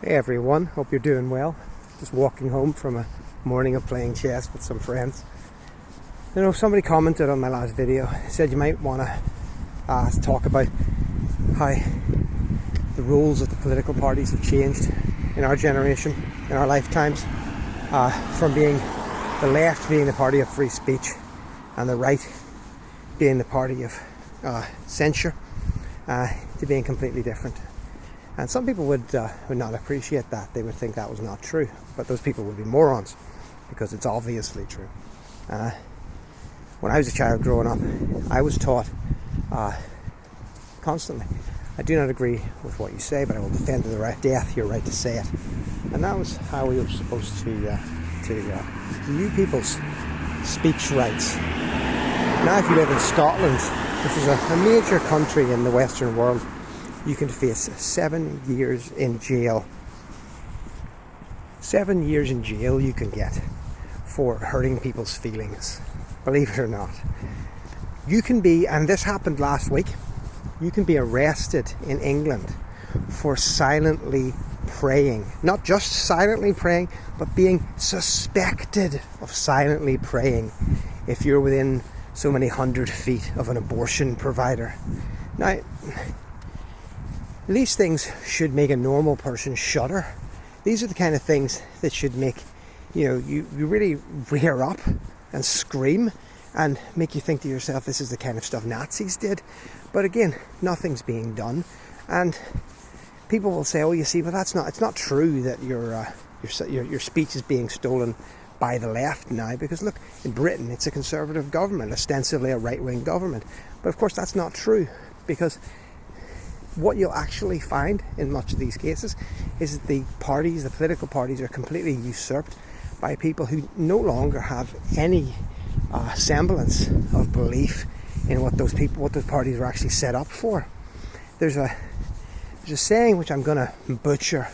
Hey everyone, hope you're doing well. Just walking home from a morning of playing chess with some friends. You know, somebody commented on my last video, said you might want to talk about how the roles of the political parties have changed in our generation, in our lifetimes, from being the left being the party of free speech and the right being the party of censure, to being completely different. And some people would not appreciate that. They would think that was not true. But those people would be morons, because it's obviously true. When I was a child growing up, I was taught constantly, I do not agree with what you say, but I will defend to the death your right to say it. And that was how we were supposed to view people's speech rights. Now if you live in Scotland, which is a major country in the Western world, you can face 7 years in jail. 7 years in jail you can get for hurting people's feelings, believe it or not. You can be, and this happened last week, you can be arrested in England for silently praying. Not just silently praying, but being suspected of silently praying if you're within so many 100 feet of an abortion provider. Now, these things should make a normal person shudder. These are the kind of things that should make, you really rear up and scream and make you think to yourself, this is the kind of stuff Nazis did. But again, nothing's being done. And people will say, oh, you see, but it's not true that your speech is being stolen by the left now, because look, in Britain it's a conservative government, ostensibly a right-wing government. But of course that's not true, because what you'll actually find in much of these cases is that the political parties are completely usurped by people who no longer have any semblance of belief in what those parties were actually set up for. There's a saying which I'm going to butcher,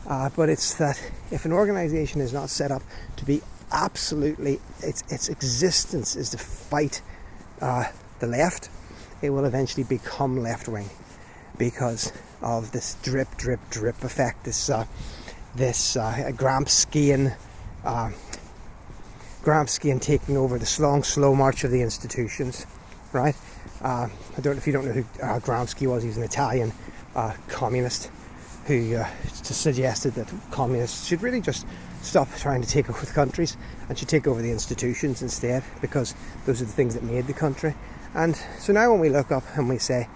but it's that if an organization is not set up to be absolutely, its existence is to fight the left, it will eventually become left-wing, because of this drip effect, this Gramscian taking over, this long slow march of the institutions, right? I don't know if you don't know who Gramsci was. He's an Italian communist who suggested that communists should really just stop trying to take over the countries and should take over the institutions instead, because those are the things that made the country. And so now when we look up and we say,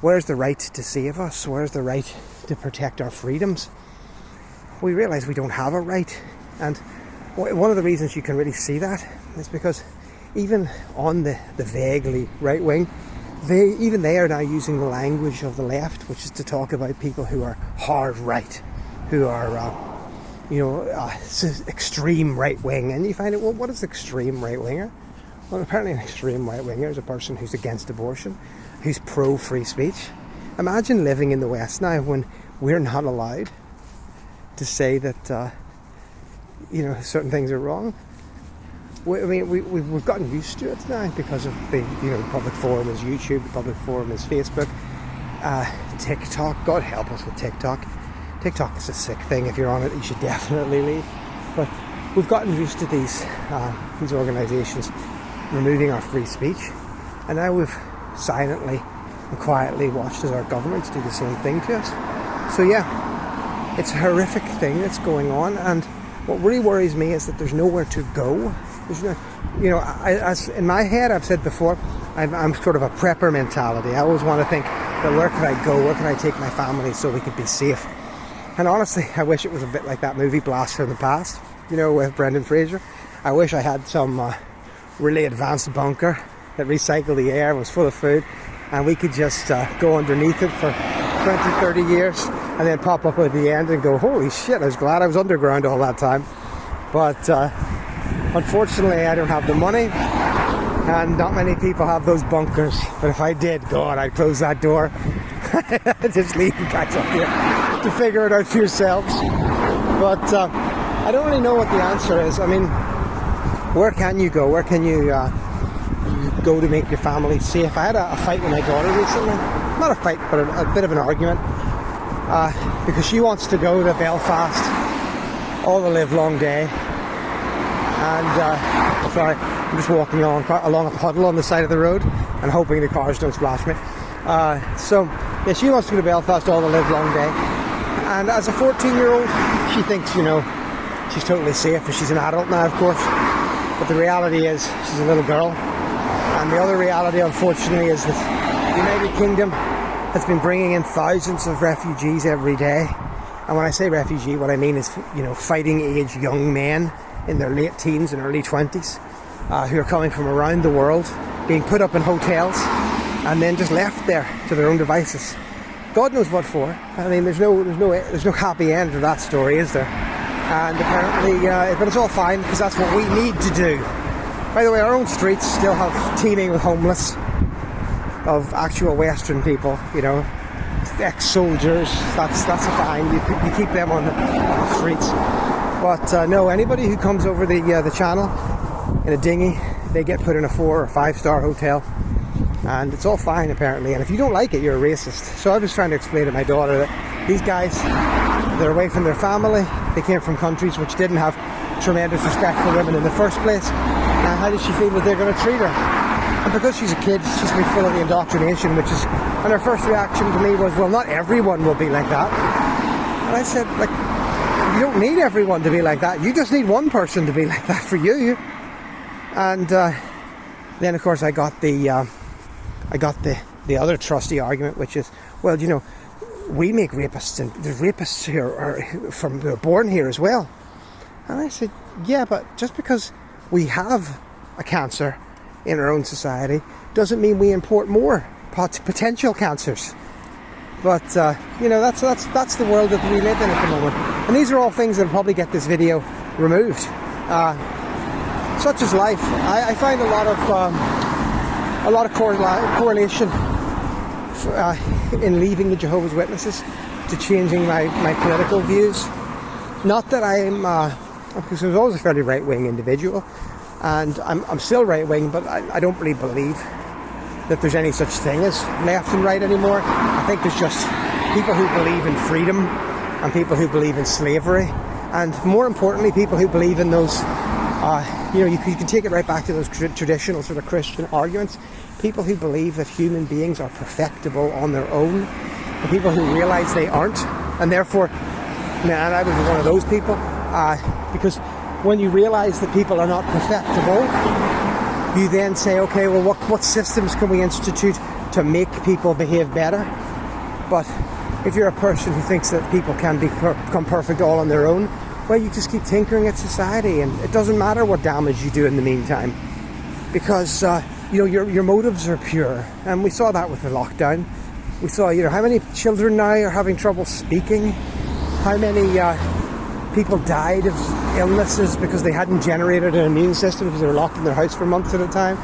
where's the right to save us? Where's the right to protect our freedoms? We realise we don't have a right. And one of the reasons you can really see that is because even on the vaguely right wing, they are now using the language of the left, which is to talk about people who are hard right, who are extreme right wing. And you find out, well, what is extreme right winger? Well, apparently an extreme right winger is a person who's against abortion, who's pro free speech. Imagine living in the West now when we're not allowed to say that certain things are wrong. We've gotten used to it now because of the public forum is YouTube, the public forum is Facebook, TikTok. God help us with TikTok. TikTok is a sick thing. If you're on it, you should definitely leave. But we've gotten used to these organisations removing our free speech, and now we've silently and quietly watched as our governments do the same thing to us. So yeah, it's a horrific thing that's going on, and what really worries me is that there's nowhere to go. There's no, as in my head, I've said before, I'm sort of a prepper mentality. I always want to think that where can I go, where can I take my family so we could be safe. And honestly, I wish it was a bit like that movie Blast from the Past, with Brendan Fraser. I wish I had some really advanced bunker that recycled the air, was full of food, and we could just go underneath it for 20-30 years and then pop up at the end and go, holy shit, I was glad I was underground all that time. But unfortunately I don't have the money, and not many people have those bunkers. But if I did, God, I'd close that door. Just leave you guys up here to figure it out for yourselves. But I don't really know what the answer is. I mean, where can you go? Where can you go to make your family safe? I had a fight with my daughter recently. Not a fight, but a bit of an argument. because she wants to go to Belfast all the live long day. And sorry, I'm just walking along a puddle on the side of the road and hoping the cars don't splash me. So yeah, she wants to go to Belfast all the live long day. And as a 14-year-old, she thinks, she's totally safe, because she's an adult now, of course. But the reality is, she's a little girl. And the other reality, unfortunately, is that the United Kingdom has been bringing in thousands of refugees every day. And when I say refugee, what I mean is, fighting age young men in their late teens and early 20s who are coming from around the world, being put up in hotels and then just left there to their own devices. God knows what for. I mean, there's no happy end to that story, is there? And apparently, but it's all fine, because that's what we need to do. By the way, our own streets still have teeming with homeless, of actual Western people, ex-soldiers. That's fine. You keep them on the streets. But no, anybody who comes over the channel in a dinghy, they get put in a 4- or 5-star hotel. And it's all fine, apparently. And if you don't like it, you're a racist. So I was trying to explain to my daughter that these guys, they're away from their family. They came from countries which didn't have tremendous respect for women in the first place. And how does she feel that they're going to treat her? And because she's a kid, she's been full of the indoctrination, and her first reaction to me was, well, not everyone will be like that. And I said, you don't need everyone to be like that. You just need one person to be like that for you. And then, of course, I got the other trusty argument, which is, well, we make rapists, and the rapists here they're born here as well. And I said, yeah, but just because we have a cancer in our own society doesn't mean we import more potential cancers. But that's the world that we live in at the moment. And these are all things that will probably get this video removed. Such is life. I find a lot of correlation in leaving the Jehovah's Witnesses to changing my political views. Not that because I was always a fairly right-wing individual, and I'm still right-wing, but I don't really believe that there's any such thing as left and right anymore. I think there's just people who believe in freedom and people who believe in slavery, and more importantly, people who believe in those you can take it right back to those traditional sort of Christian arguments. People who believe that human beings are perfectible on their own, and people who realise they aren't, and therefore, and I would be one of those people, because when you realise that people are not perfectible, you then say, okay, well, what systems can we institute to make people behave better? But if you're a person who thinks that people can become perfect all on their own, well, you just keep tinkering at society, and it doesn't matter what damage you do in the meantime, because your motives are pure. And we saw that with the lockdown. We saw how many children now are having trouble speaking, how many people died of illnesses because they hadn't generated an immune system because they were locked in their house for months at a time.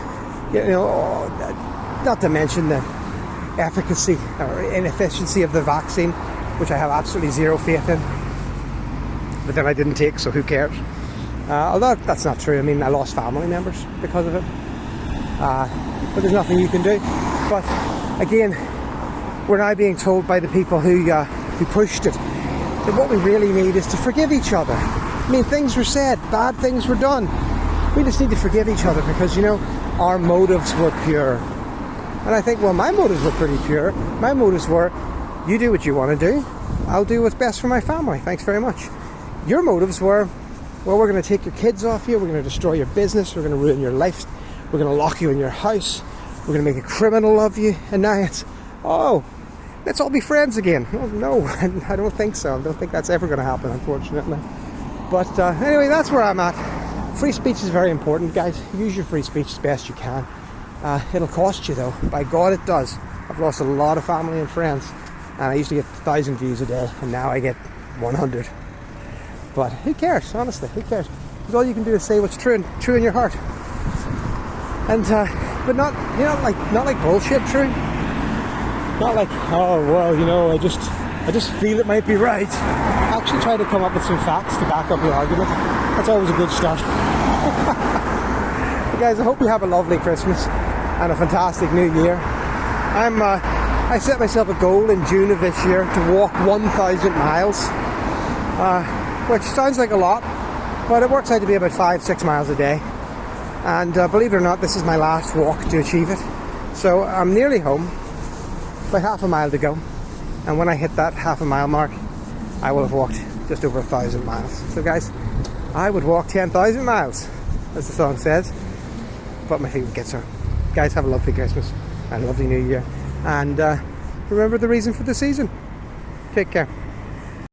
Not to mention the efficacy or inefficiency of the vaccine, which I have absolutely zero faith in. But then I didn't take, so who cares? Although that's not true. I mean, I lost family members because of it. But there's nothing you can do. But again, we're now being told by the people who pushed it that what we really need is to forgive each other. I mean, things were said, bad things were done. We just need to forgive each other because, our motives were pure. And I think, well, my motives were pretty pure. My motives were, you do what you want to do. I'll do what's best for my family. Thanks very much. Your motives were, well, we're going to take your kids off you. We're going to destroy your business. We're going to ruin your life. We're going to lock you in your house. We're going to make a criminal of you. And now it's, let's all be friends again. Oh, no, I don't think so. I don't think that's ever going to happen, unfortunately. But anyway, that's where I'm at. Free speech is very important, guys. Use your free speech as best you can. It'll cost you, though. By God, it does. I've lost a lot of family and friends. And I used to get 1,000 views a day. And now I get 100. But who cares, honestly? Who cares? Because all you can do is say what's true in your heart. And, but not like bullshit true. Not like, I just feel it might be right. Actually try to come up with some facts to back up your argument. That's always a good start. But guys, I hope you have a lovely Christmas and a fantastic New Year. I'm I set myself a goal in June of this year to walk 1,000 miles, which sounds like a lot, but it works out to be about 5-6 miles a day. And believe it or not, this is my last walk to achieve it. So I'm nearly home, about half a mile to go. And when I hit that half a mile mark, I will have walked just over 1,000 miles. So guys, I would walk 10,000 miles, as the song says, but my feet would get sore. Guys, have a lovely Christmas and a lovely New Year. And remember the reason for the season. Take care.